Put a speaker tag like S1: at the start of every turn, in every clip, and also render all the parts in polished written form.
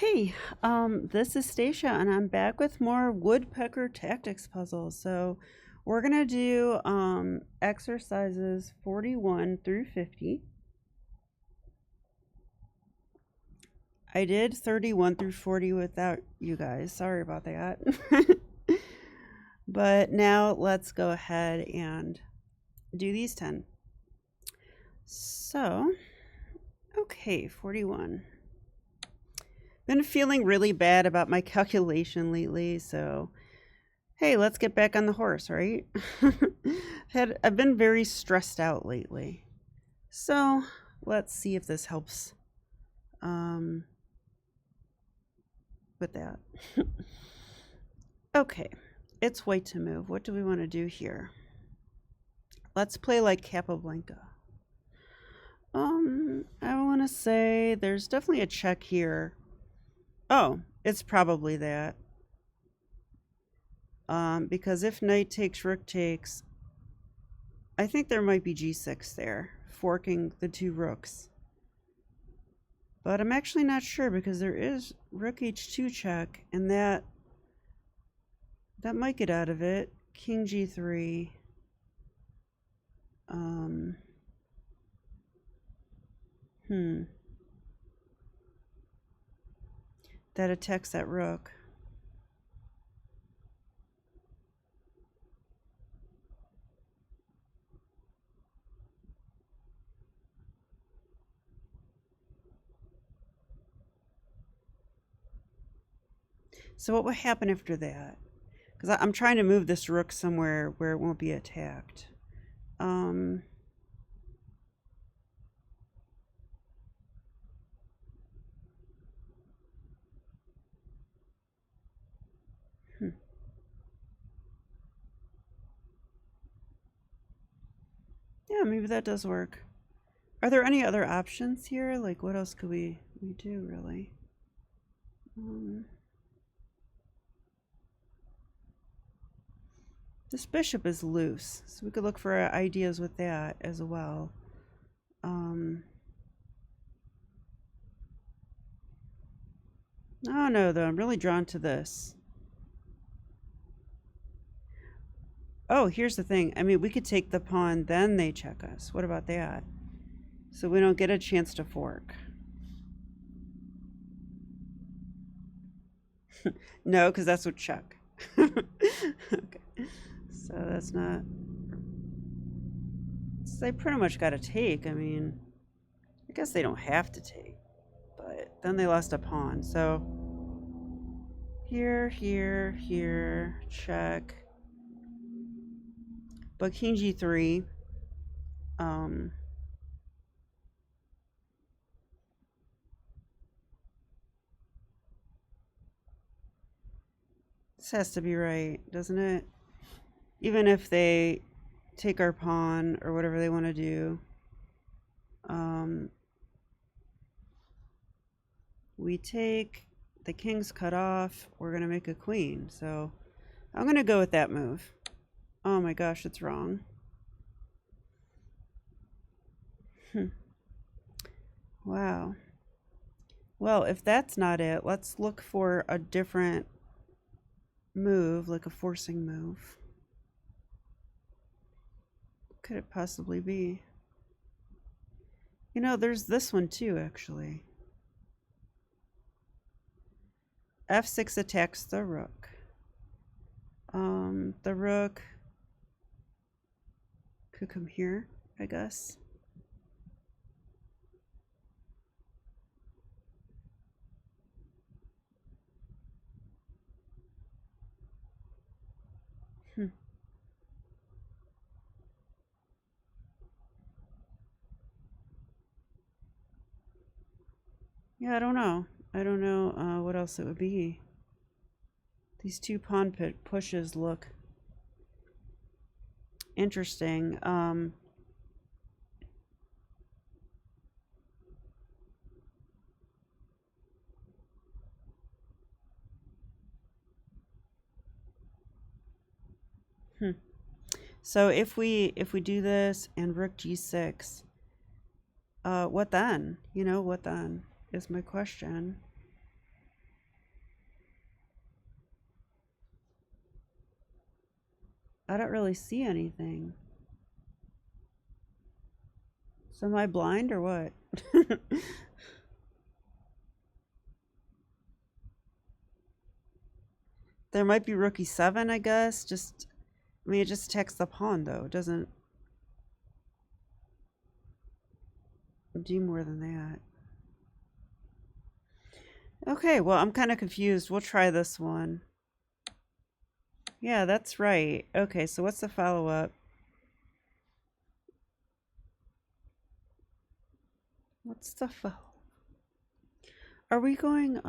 S1: Hey, this is Stacia, and I'm back with more Woodpecker Tactics puzzles. So we're gonna do exercises 41 through 50. I did 31 through 40 without you guys. Sorry about that. But now let's go ahead and do these 10. So, okay, 41. Been feeling really bad about my calculation lately, so hey, let's get back on the horse, right? I've been very stressed out lately. So let's see if this helps with that. Okay, it's white to move. What do we want to do here? Let's play like Capablanca. I want to say there's definitely a check here. Oh, it's probably that. Because if knight takes, rook takes, I think there might be g6 there, forking the two rooks. But I'm actually not sure because there is rook h2 check, and that might get out of it. King g3. That attacks that rook. So what will happen after that? Because I'm trying to move this rook somewhere where it won't be attacked. Yeah, maybe that does work. Are there any other options here? Like, what else could we do, really? This bishop is loose, so we could look for ideas with that as well. I don't know, though. I'm really drawn to this. Oh, here's the thing. I mean, we could take the pawn, then they check us. What about that? So we don't get a chance to fork. No, because that's what check. Okay. So that's not... So they pretty much got to take. I mean, I guess they don't have to take. But then they lost a pawn. So here, here, here, check. But king g3. This has to be right, doesn't it? Even if they take our pawn or whatever they want to do. We take, the king's cut off, we're going to make a queen. So I'm going to go with that move. Oh my gosh, it's wrong. Wow. Well, if that's not it, let's look for a different move, like a forcing move. What could it possibly be? You know, there's this one too, actually. f6 attacks the rook. The rook could come here, I guess. Yeah, I don't know. I don't know what else it would be. These two pawn pushes look interesting. So if we do this and rook g6, what then? You know, what then is my question. I don't really see anything. So am I blind or what? There might be rook e7, I guess. Just, I mean, it just attacks the pawn, though. It doesn't do more than that. Okay, well, I'm kind of confused. We'll try this one. Yeah, that's right. Okay, so what's the follow-up? What's the follow? Are we going,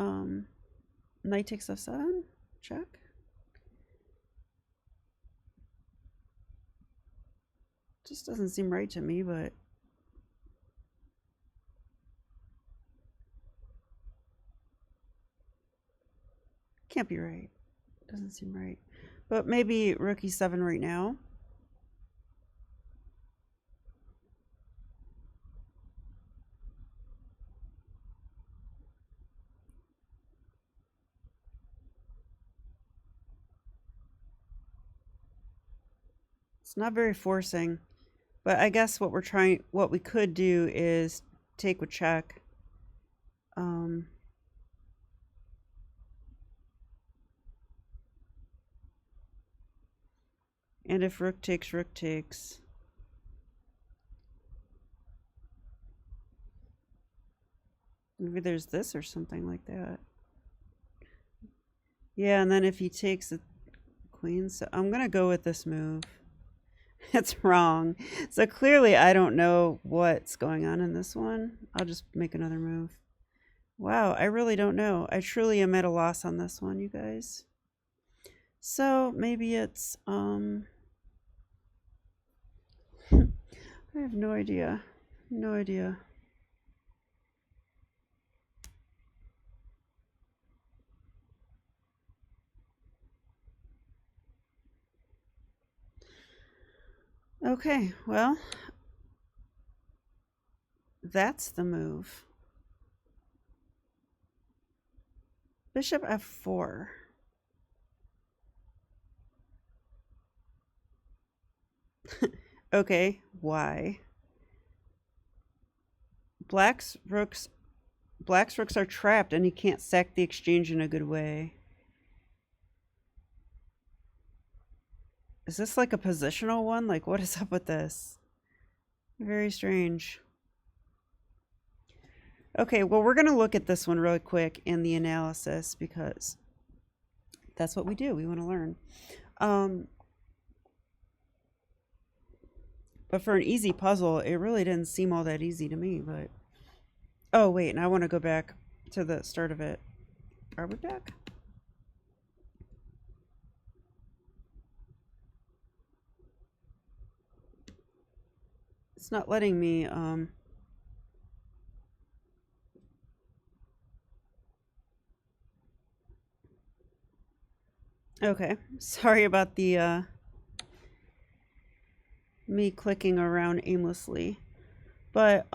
S1: knight takes f7? Check. Just doesn't seem right to me, but can't be right. Doesn't seem right. But maybe rook e7 right now. It's not very forcing, but I guess what we could do is take with check. And if rook takes, maybe there's this or something like that. Yeah, and then if he takes the queen, so I'm gonna go with this move. It's wrong. So clearly I don't know what's going on in this one. I'll just make another move. Wow, I really don't know. I truly am at a loss on this one, you guys. So maybe it's I have no idea. No idea. Okay, well, that's the move. Bishop f4. Okay, why? Black's rooks are trapped and he can't sack the exchange in a good way. Is this like a positional one? Like, what is up with this? Very strange. Okay, well, we're going to look at this one really quick in the analysis because that's what we do. We want to learn. But for an easy puzzle, it really didn't seem all that easy to me. But oh, wait, and I want to go back to the start of it. Are we back? It's not letting me okay, sorry about the me clicking around aimlessly. But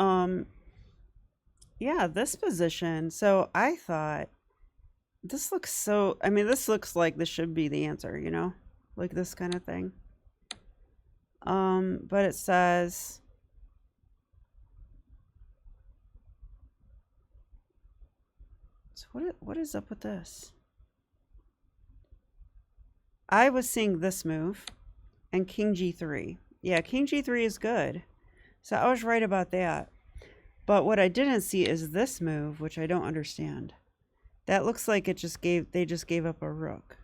S1: yeah, this position. So I thought this looks so, I mean, this looks like this should be the answer, you know? Like this kind of thing. But it says so what is up with this? I was seeing this move and king g3. Yeah, king g3 is good. So I was right about that. But what I didn't see is this move, which I don't understand. That looks like it just they just gave up a rook.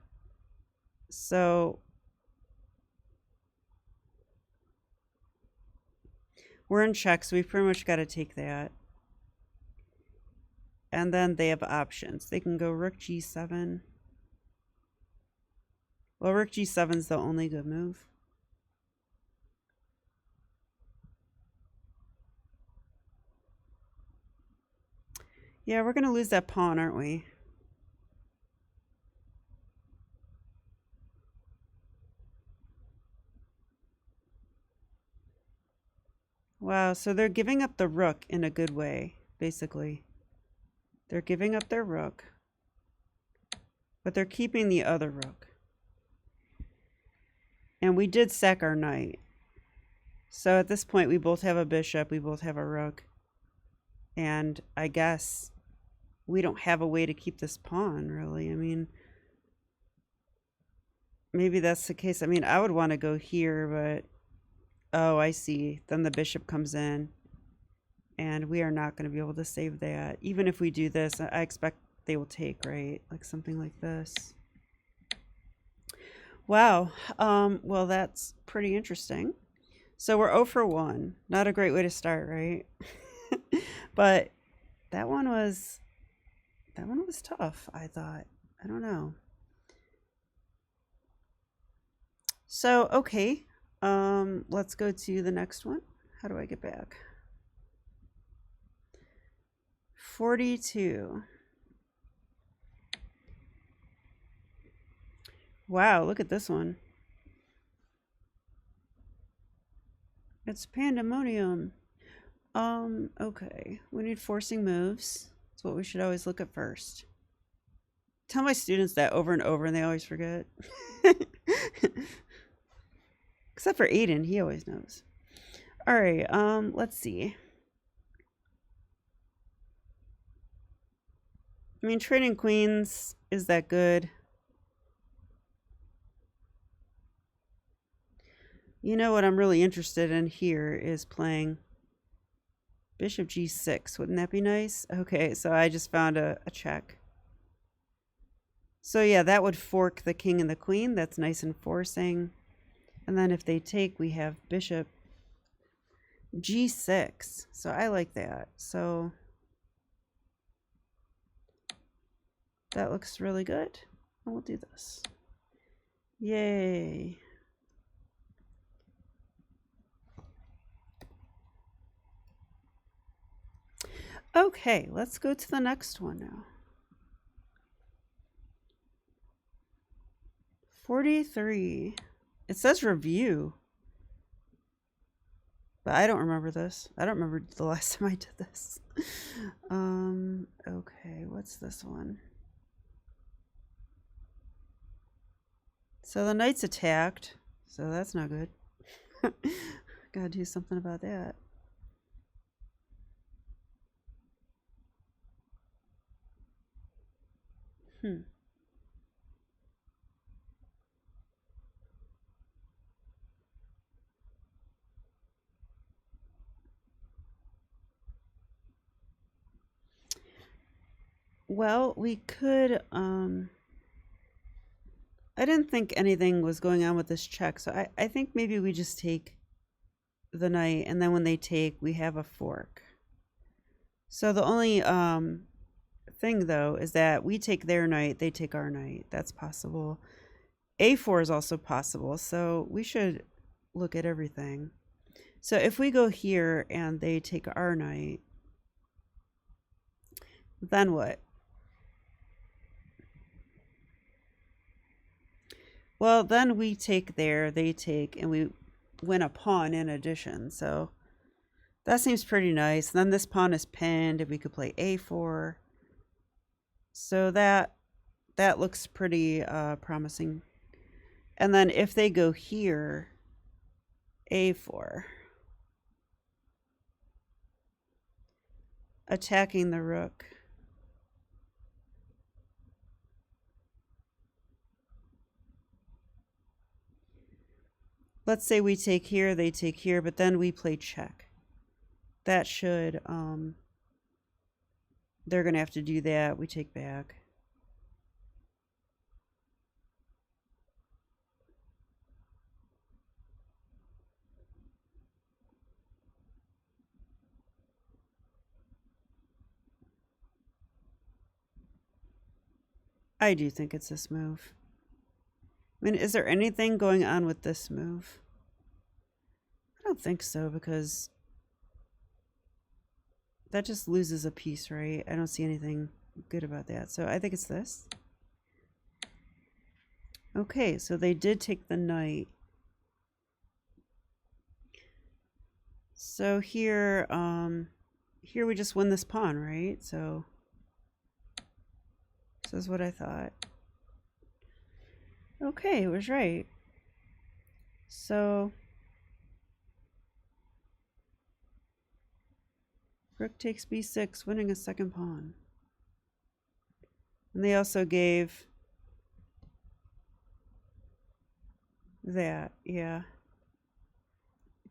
S1: So we're in check, so we've pretty much got to take that. And then they have options. They can go rook g7. Well, rook g7 is the only good move. Yeah, we're going to lose that pawn, aren't we? Wow, so they're giving up the rook in a good way, basically. They're giving up their rook, but they're keeping the other rook. And we did sack our knight. So at this point, we both have a bishop, we both have a rook. And I guess we don't have a way to keep this pawn, really. I mean, maybe that's the case. I mean, I would want to go here, but... Oh, I see. Then the bishop comes in. And we are not going to be able to save that. Even if we do this, I expect they will take, right? Like something like this. Wow. Well, that's pretty interesting. So we're 0 for 1. Not a great way to start, right? But that one was tough, I thought. I don't know. So, okay. Let's go to the next one. How do I get back? 42. Wow, look at this one. It's pandemonium. Okay. We need forcing moves. That's what we should always look at first. Tell my students that over and over and they always forget. Except for Aiden, he always knows. All right, let's see. I mean, trading queens, is that good? You know what I'm really interested in here is playing bishop g6. Wouldn't that be nice? Okay, so I just found a check. So yeah, that would fork the king and the queen. That's nice and forcing. And then if they take, we have bishop g6. So I like that. So that looks really good. And we'll do this. Yay. Okay, let's go to the next one now. 43. It says review. But I don't remember this. I don't remember the last time I did this. Okay, what's this one? So the knight's attacked. So that's not good. Gotta do something about that. Well, we could, I didn't think anything was going on with this check, so I think maybe we just take the knight, and then when they take, we have a fork. So the only thing, though, is that we take their knight, they take our knight. That's possible. A4 is also possible, so we should look at everything. So if we go here and they take our knight, then what? Well, then we take there, they take, and we win a pawn in addition. So that seems pretty nice. Then this pawn is pinned, and we could play a4. So that looks pretty promising. And then if they go here, a4. Attacking the rook. Let's say we take here, they take here, but then we play check. That should, they're going to have to do that. We take back. I do think it's this move. I mean, is there anything going on with this move? I don't think so, because that just loses a piece, right? I don't see anything good about that. So I think it's this. Okay, so they did take the knight. So here, here we just win this pawn, right? So this is what I thought. Okay, it was right. So rook takes b6, winning a second pawn. And they also gave that. Yeah.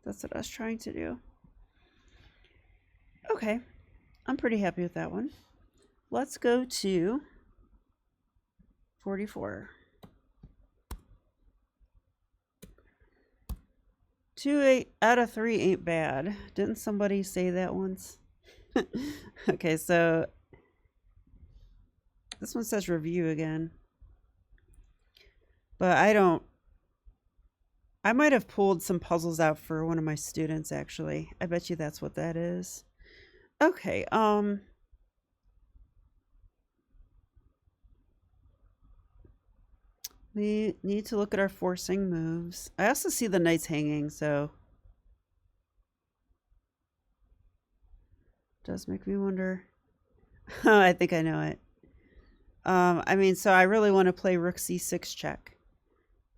S1: That's what I was trying to do. Okay. I'm pretty happy with that one. Let's go to 44. 2 out of 3 ain't bad. Didn't somebody say that once? Okay, so this one says review again. But I might have pulled some puzzles out for one of my students, actually. I bet you that's what that is. Okay, we need to look at our forcing moves. I also see the knights hanging, so does make me wonder. I think I know it. I mean, so I really want to play rook c6 check.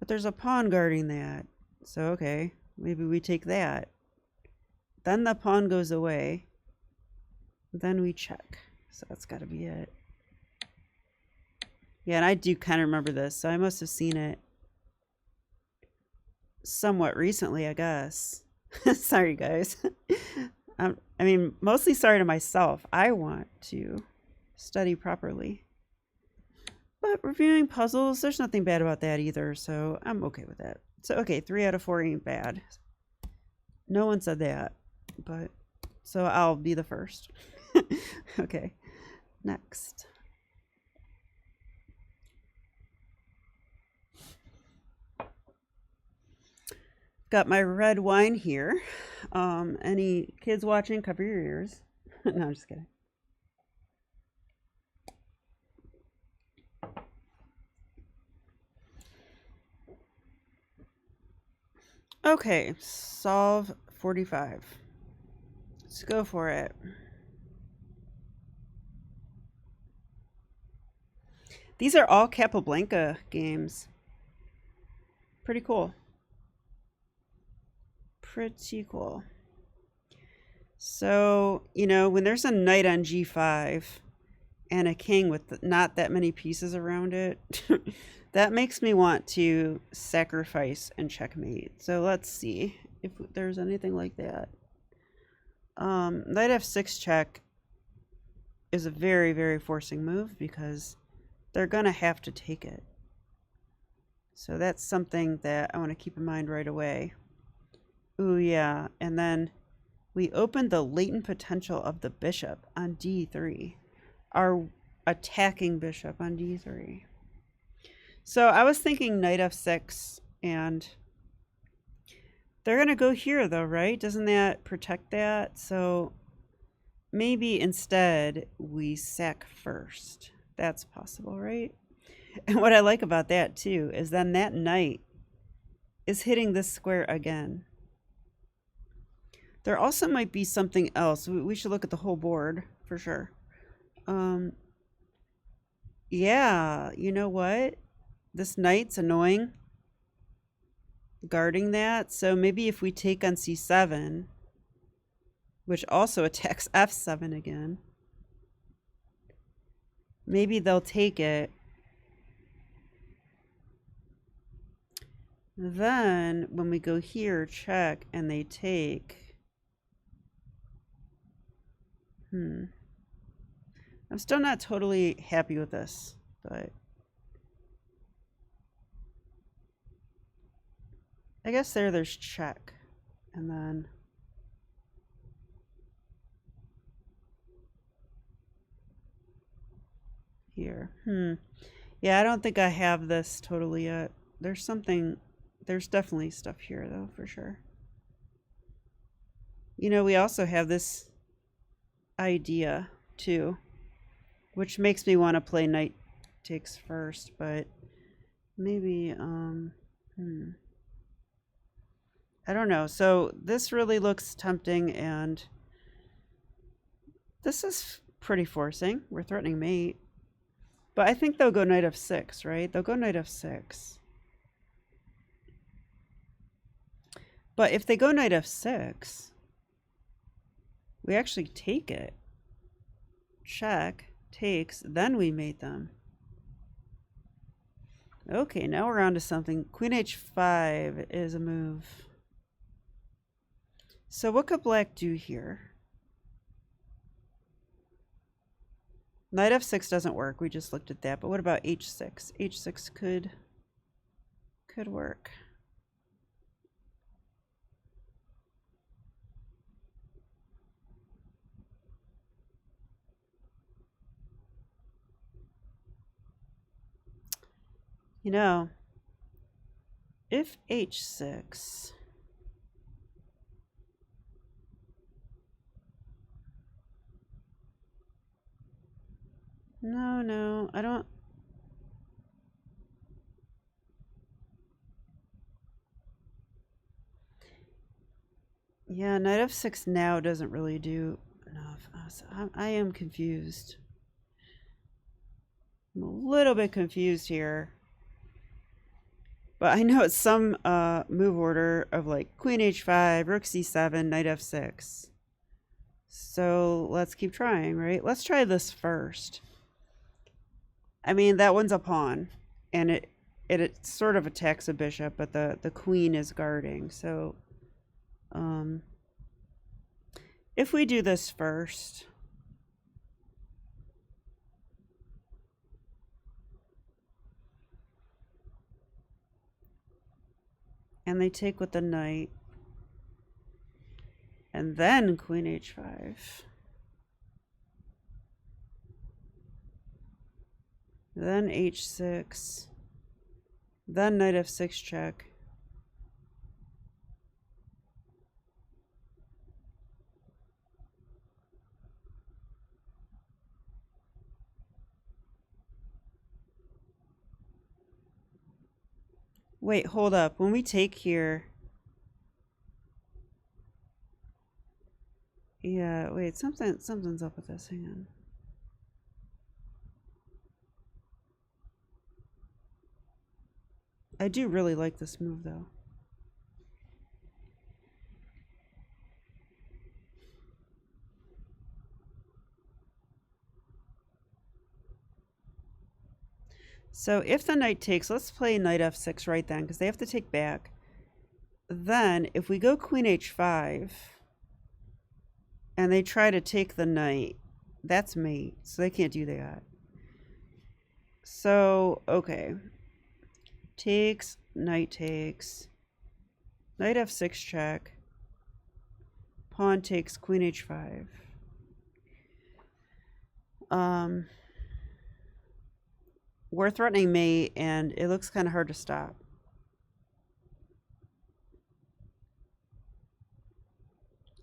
S1: But there's a pawn guarding that. So, okay, maybe we take that. Then the pawn goes away. Then we check. So that's got to be it. Yeah, and I do kind of remember this, so I must have seen it somewhat recently, I guess. Sorry, guys. I mean, mostly sorry to myself. I want to study properly. But reviewing puzzles, there's nothing bad about that either, so I'm okay with that. So, okay, 3 out of 4 ain't bad. No one said that, but so I'll be the first. Okay, next. Got my red wine here. Any kids watching, cover your ears. No, I'm just kidding. Okay, solve 45. Let's go for it. These are all Capablanca games. Pretty cool. Pretty cool. So, you know, when there's a knight on g5 and a king with not that many pieces around it, that makes me want to sacrifice and checkmate. So let's see if there's anything like that. Knight f6 check is a very, very forcing move because they're going to have to take it. So that's something that I want to keep in mind right away. Ooh, yeah. And then we opened the latent potential of the bishop on d3. Our attacking bishop on d3. So I was thinking knight f6, and they're going to go here, though, right? Doesn't that protect that? So maybe instead we sack first. That's possible, right? And what I like about that, too, is then that knight is hitting this square again. There also might be something else. We should look at the whole board for sure. Yeah, you know what? This knight's annoying. Guarding that. So maybe if we take on c7, which also attacks f7 again, maybe they'll take it. Then when we go here, check, and they take. I'm still not totally happy with this, but I guess there's check, and then here. Yeah, I don't think I have this totally yet. There's definitely stuff here though, for sure. You know, we also have this idea too, which makes me want to play knight takes first, but maybe I don't know. So this really looks tempting, and this is pretty forcing. We're threatening mate, but I think they'll go knight f6, right? They'll go knight f6. But if they go knight f6, we actually take it. Check, takes, then we mate them. Okay, now we're on to something. Queen h5 is a move. So what could black do here? Knight f6 doesn't work. We just looked at that. But what about h6? h6 could work. You know, if h6, no, I don't. Yeah, knight f6 now doesn't really do enough. I am confused. I'm a little bit confused here. But I know it's some move order of like queen h5, rook c7, knight f6. So let's keep trying, right? Let's try this first. I mean, that one's a pawn, and it sort of attacks a bishop, but the queen is guarding. So if we do this first, and they take with the knight, and then queen h5. Then h6. Then knight f6 check. Wait, hold up. When we take here... Yeah, wait, something's up with this. Hang on. I do really like this move, though. So if the knight takes, let's play knight f6 right then, because they have to take back. Then, if we go queen h5, and they try to take the knight, that's mate, so they can't do that. So, okay. Takes, knight takes, knight f6 check, pawn takes, queen h5. We're threatening mate, and it looks kind of hard to stop.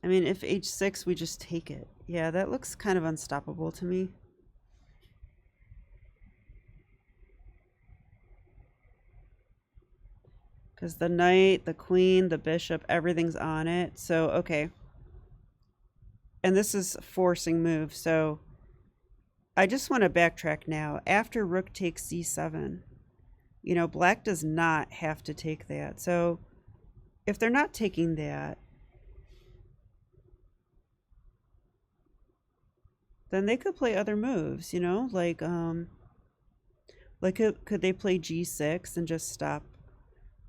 S1: I mean, if h6, we just take it. Yeah, that looks kind of unstoppable to me. Because the knight, the queen, the bishop, everything's on it. So, okay. And this is forcing move, so... I just want to backtrack now. After rook takes c7, you know, black does not have to take that. So if they're not taking that, then they could play other moves, you know, like could they play g6 and just stop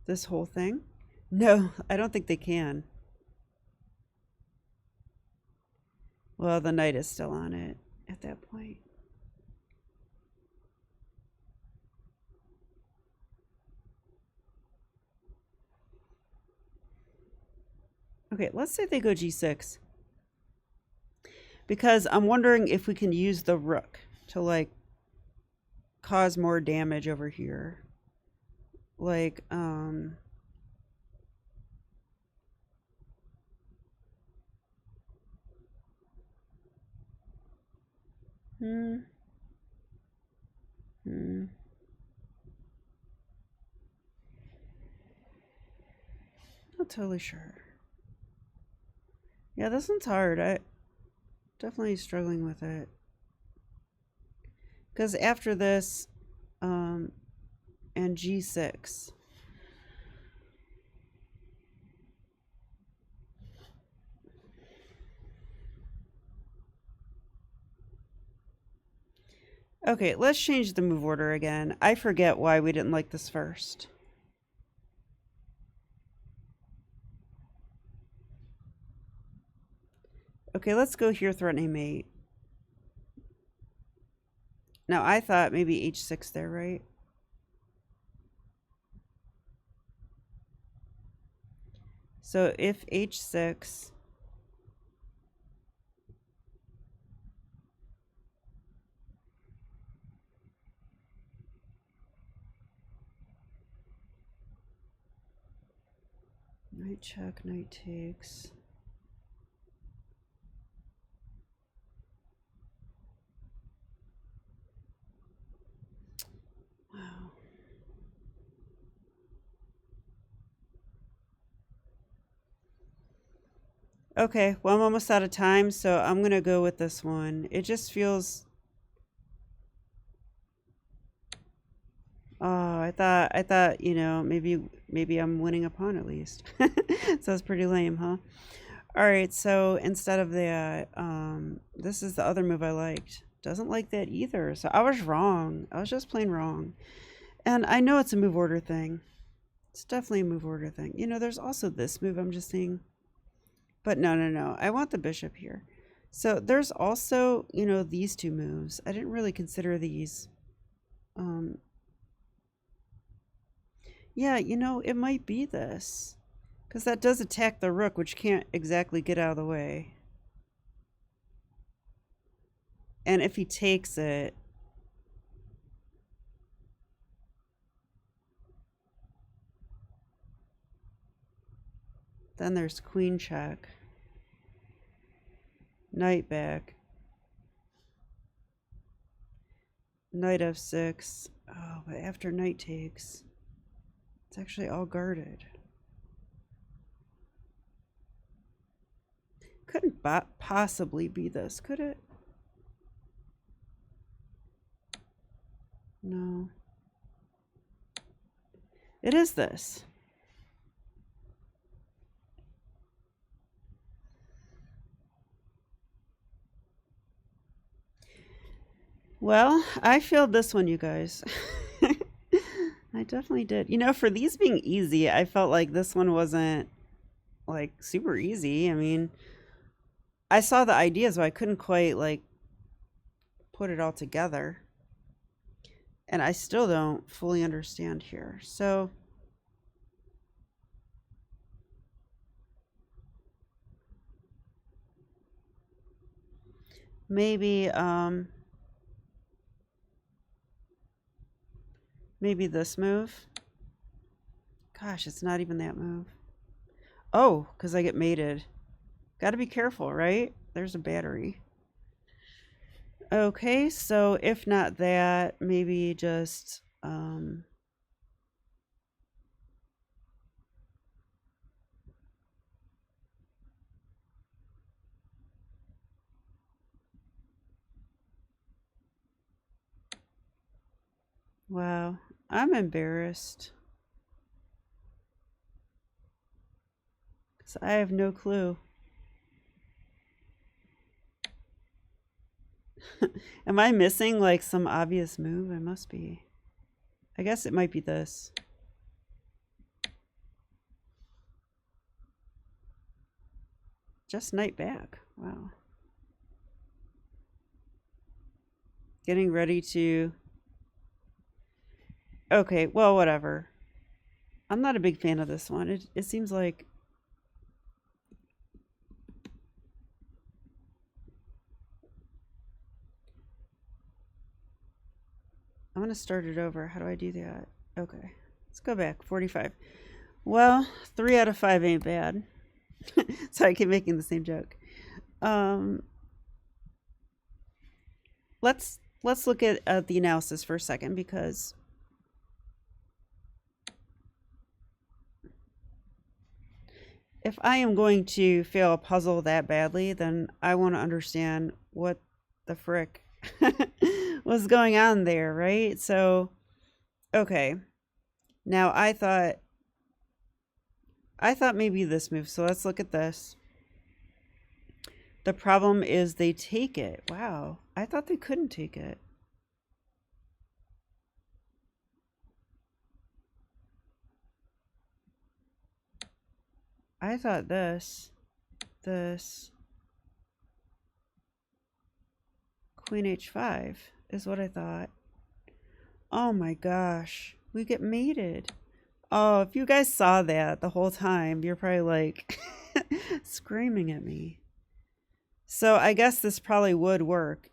S1: this whole thing? No, I don't think they can. Well, the knight is still on it at that point. Okay, let's say they go g6. Because I'm wondering if we can use the rook to, like, cause more damage over here. Like, Not totally sure. Yeah, this one's hard. I definitely struggling with it. Because after this, and g6. Okay, let's change the move order again. I forget why we didn't like this first. Okay, let's go here, threatening mate. Now, I thought maybe h6 there, right? So if h6... Knight check, knight takes. Wow. Okay, well, I'm almost out of time, so I'm going to go with this one. It just feels... Oh, I thought, you know, maybe I'm winning a pawn at least. So it's pretty lame, huh? All right, so instead of that, this is the other move I liked. Doesn't like that either. So I was wrong. I was just plain wrong. And I know it's a move order thing. It's definitely a move order thing. You know, there's also this move I'm just seeing. But no. I want the bishop here. So there's also, you know, these two moves. I didn't really consider these. Yeah, you know, it might be this. Because that does attack the rook, which can't exactly get out of the way. And if he takes it... Then there's queen check. Knight back. Knight f6. Oh, but after knight takes, it's actually all guarded. Couldn't possibly be this, could it? No. It is this. Well, I failed this one, you guys. I definitely did. You know, for these being easy, I felt like this one wasn't, like, super easy. I mean, I saw the ideas, but I couldn't quite, like, put it all together. And I still don't fully understand here. So... maybe, maybe this move. Gosh, it's not even that move. Oh, because I get mated. Got to be careful, right? There's a battery. Okay, so if not that, maybe just... wow, I'm embarrassed. Because I have no clue. Am I missing like some obvious move? I must be. I guess it might be this. Just knight back. Wow. Getting ready to... okay, well, whatever. I'm not a big fan of this one. It seems like... I'm going to start it over. How do I do that? Okay. Let's go back. 45. Well, 3 out of 5 ain't bad. Sorry, I keep making the same joke. Let's look at the analysis for a second, because if I am going to fail a puzzle that badly, then I want to understand what the frick was going on there, right? So, okay. Now I thought maybe this move. So let's look at this. The problem is they take it. Wow. I thought they couldn't take it. I thought this, Queen H5 is what I thought. Oh my gosh, we get mated. Oh, if you guys saw that the whole time, you're probably like screaming at me. So I guess this probably would work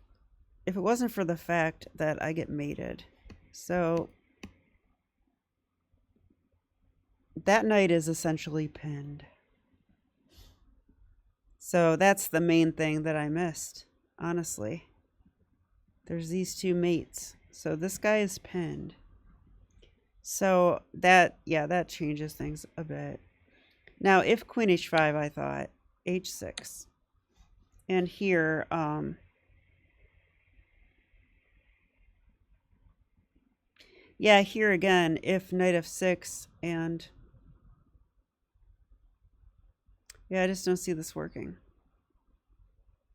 S1: if it wasn't for the fact that I get mated. So that knight is essentially pinned. So that's the main thing that I missed, honestly. There's these two mates. So this guy is pinned. So that, yeah, that changes things a bit. Now, if Queen H5, I thought H6. And here, yeah, here again, if Knight F6 and, yeah, I just don't see this working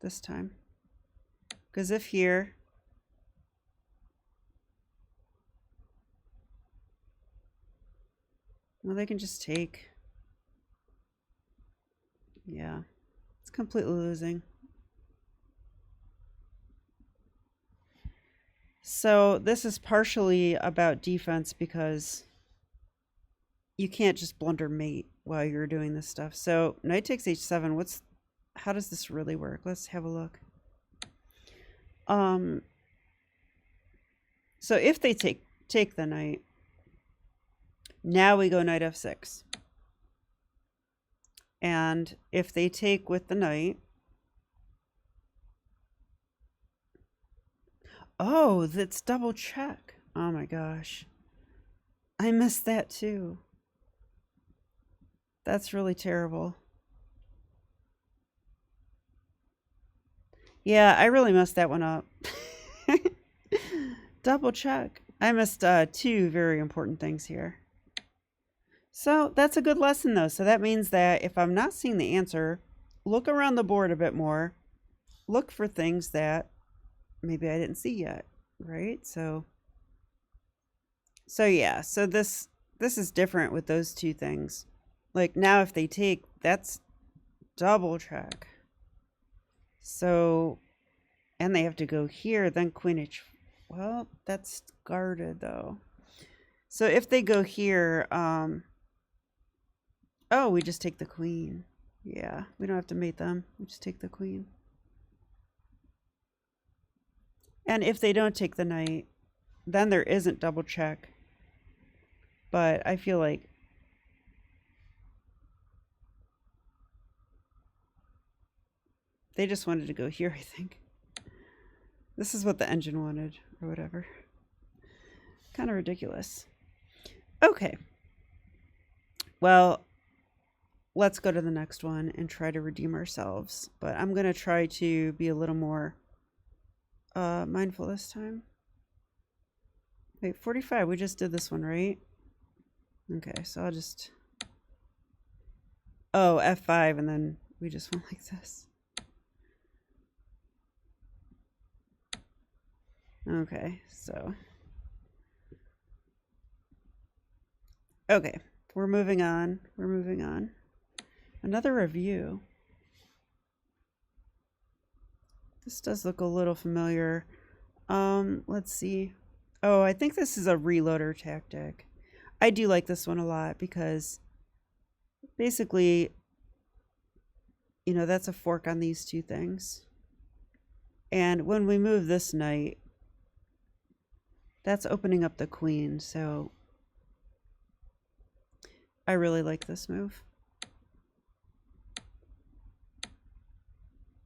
S1: this time. Because if here, well, they can just take. Yeah, it's completely losing. So this is partially about defense because you can't just blunder mate while you're doing this stuff. So knight takes h7. How does this really work? Let's have a look. So if they take the knight, now we go knight f6. And if they take with the knight, oh, that's double check. Oh my gosh. I missed that too. That's really terrible. Yeah, I really messed that one up. Double check. I missed two very important things here. So that's a good lesson though. So that means that if I'm not seeing the answer, look around the board a bit more. Look for things that maybe I didn't see yet, right? So yeah, so this is different with those two things. Like now if they take, that's double check. So, and they have to go here, then Queen H. Well, that's guarded though. So if they go here, oh, we just take the queen. Yeah, we don't have to mate them. We just take the queen. And if they don't take the knight, then there isn't double check. But I feel like they just wanted to go here, I think. This is what the engine wanted, or whatever. Kind of ridiculous. Okay. Well, let's go to the next one and try to redeem ourselves. But I'm going to try to be a little more mindful this time. Wait, 45. We just did this one, right? Okay, so I'll just... Oh, F5, and then we just went like this. Okay, so... Okay, we're moving on. We're moving on. Another review. This does look a little familiar. Let's see. Oh, I think this is a reloader tactic. I do like this one a lot because basically, you know, that's a fork on these two things. And when we move this knight, that's opening up the queen, so I really like this move.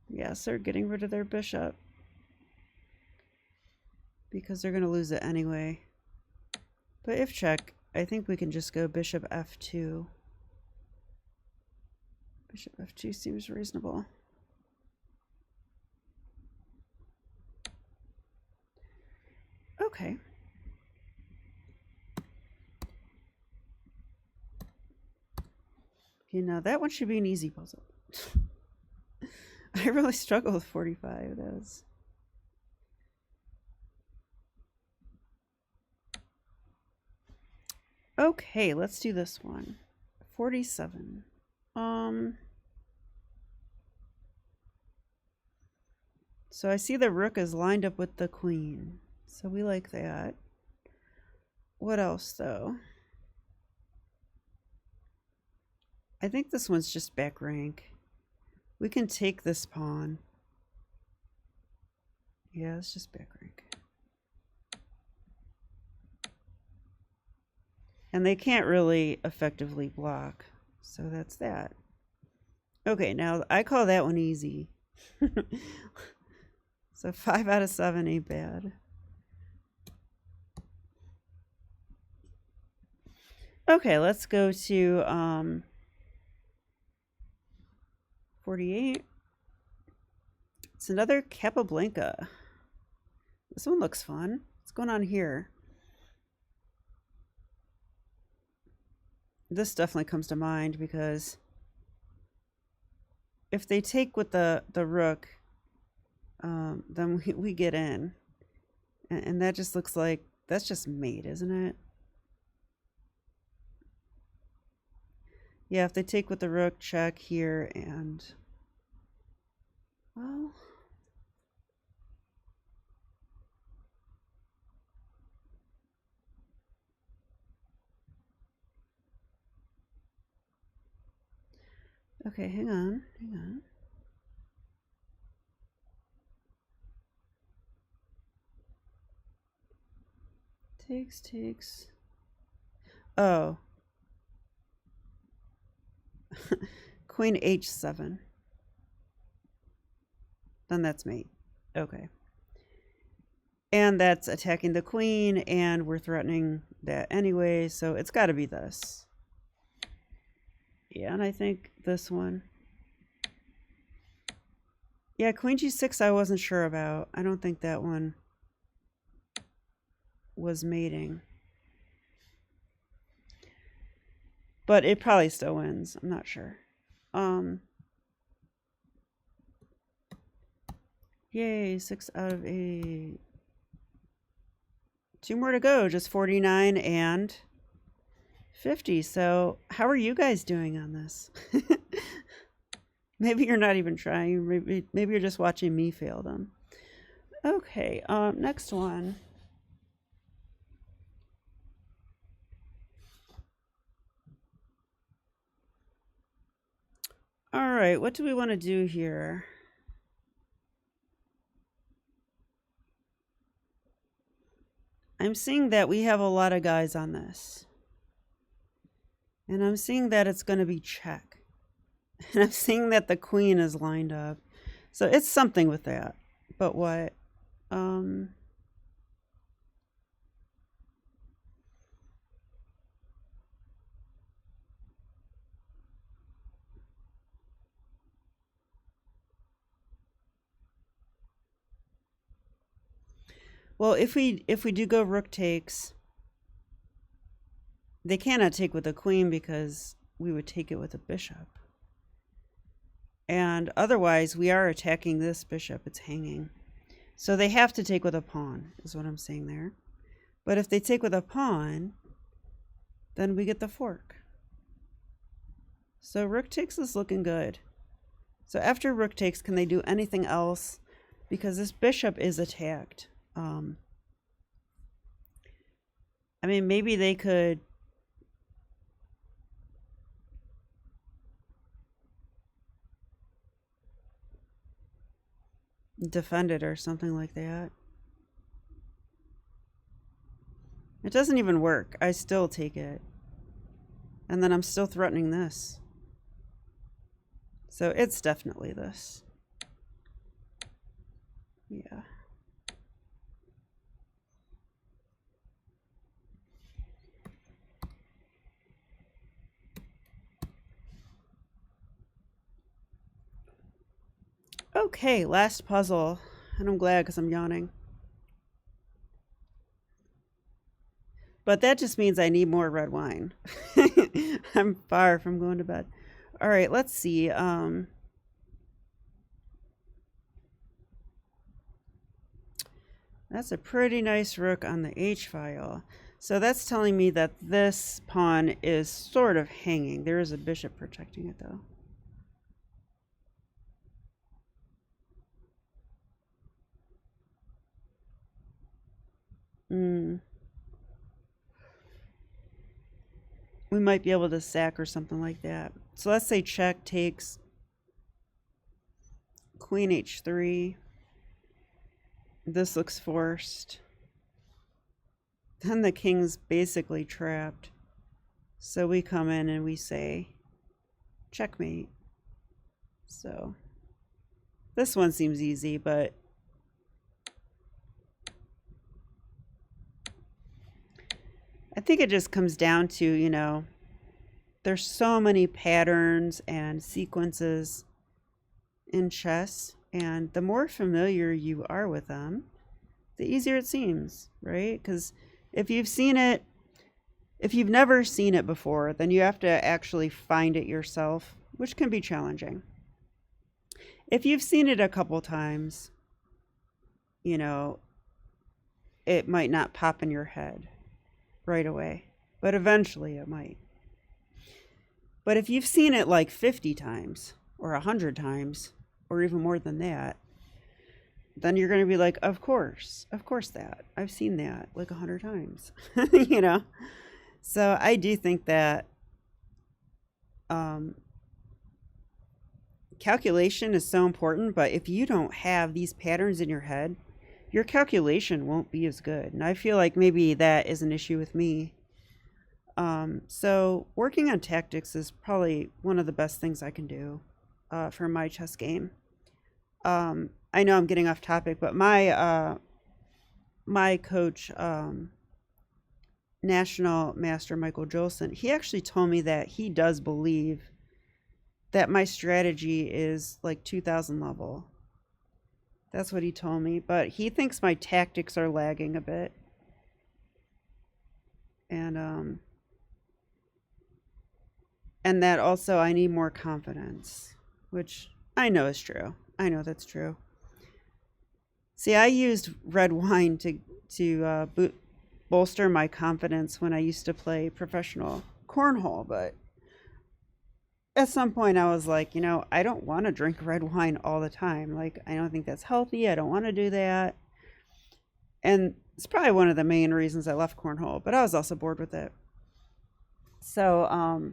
S1: Yes, they're getting rid of their bishop because they're going to lose it anyway. But if check, I think we can just go bishop f2. Bishop f2 seems reasonable. Okay. You know, that one should be an easy puzzle. I really struggle with 45. That was... Okay, let's do this one. 47. So I see the rook is lined up with the queen. So we like that. What else, though? I think this one's just back rank. We can take this pawn. Yeah, it's just back rank. And they can't really effectively block. So that's that. Okay, now I call that one easy. So 5 out of 7 ain't bad. Okay, let's go to 48. It's another Capablanca. This one looks fun. What's going on here? This definitely comes to mind because if they take with the rook, then we get in. And that just looks like, that's just mate, isn't it? Yeah, if they take with the rook, check here, and... well... okay, hang on. Takes. Oh. Queen h7. Then that's mate. Okay. And that's attacking the queen, and we're threatening that anyway, so it's got to be this. Yeah, and I think this one. Yeah, queen g6 I wasn't sure about. I don't think that one was mating. But it probably still wins. I'm not sure. Yay, 6 out of 8. 2 more to go, just 49 and 50. So how are you guys doing on this? Maybe you're not even trying. Maybe you're just watching me fail them. Okay, next one. All right, what do we want to do here? I'm seeing that we have a lot of guys on this. And I'm seeing that it's going to be check. And I'm seeing that the queen is lined up. So it's something with that. But what? Well, if we do go rook takes, they cannot take with the queen because we would take it with a bishop. And otherwise, we are attacking this bishop. It's hanging. So they have to take with a pawn, is what I'm saying there. But if they take with a pawn, then we get the fork. So rook takes is looking good. So after rook takes, can they do anything else? Because this bishop is attacked. I mean, maybe they could... defend it or something like that. It doesn't even work. I still take it. And then I'm still threatening this. So it's definitely this. Yeah. Okay, last puzzle. And I'm glad because I'm yawning. But that just means I need more red wine. I'm far from going to bed. All right, let's see. That's a pretty nice rook on the H file. So that's telling me that this pawn is sort of hanging. There is a bishop protecting it, though. Mm. We might be able to sack or something like that. So let's say check takes queen h3. This looks forced. Then the king's basically trapped. So we come in and we say checkmate. So this one seems easy, but I think it just comes down to, you know, there's so many patterns and sequences in chess, and the more familiar you are with them, the easier it seems, right? Because if you've never seen it before, then you have to actually find it yourself, which can be challenging. If you've seen it a couple times, you know, it might not pop in your head right away, but eventually it might. But if you've seen it like 50 times or 100 times or even more than that, then you're going to be like, of course that. I've seen that like 100 times, you know? So I do think that calculation is so important, but if you don't have these patterns in your head, your calculation won't be as good. And I feel like maybe that is an issue with me. So working on tactics is probably one of the best things I can do for my chess game. I know I'm getting off topic, but my coach, National Master Michael Jolson, he actually told me that he does believe that my strategy is like 2000 level. That's what he told me, but he thinks my tactics are lagging a bit. And that also I need more confidence, which I know is true. I know that's true. See, I used red wine to bolster my confidence when I used to play professional cornhole, but at some point I was like, you know, I don't want to drink red wine all the time. Like, I don't think that's healthy. I don't want to do that. And it's probably one of the main reasons I left cornhole, but I was also bored with it. So,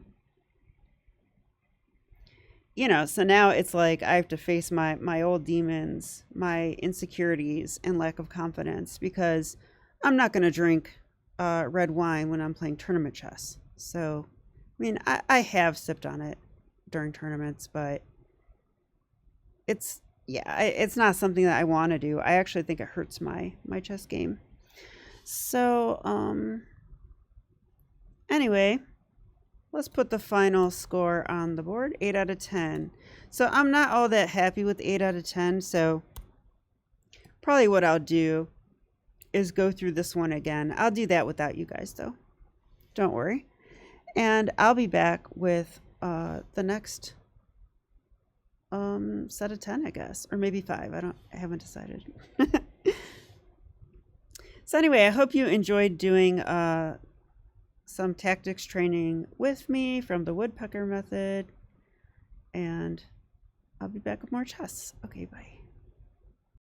S1: you know, so now it's like I have to face my old demons, my insecurities, and lack of confidence, because I'm not going to drink red wine when I'm playing tournament chess. So, I mean, I have sipped on it during tournaments, but it's not something that I want to do. I actually think it hurts my chess game. So, anyway, let's put the final score on the board, 8 out of 10. So I'm not all that happy with 8 out of 10, so probably what I'll do is go through this one again. I'll do that without you guys, though. Don't worry. And I'll be back with the next set of 10, I guess, or maybe 5. I haven't decided. So anyway, I hope you enjoyed doing some tactics training with me from the Woodpecker Method, and I'll be back with more chess. Okay, bye.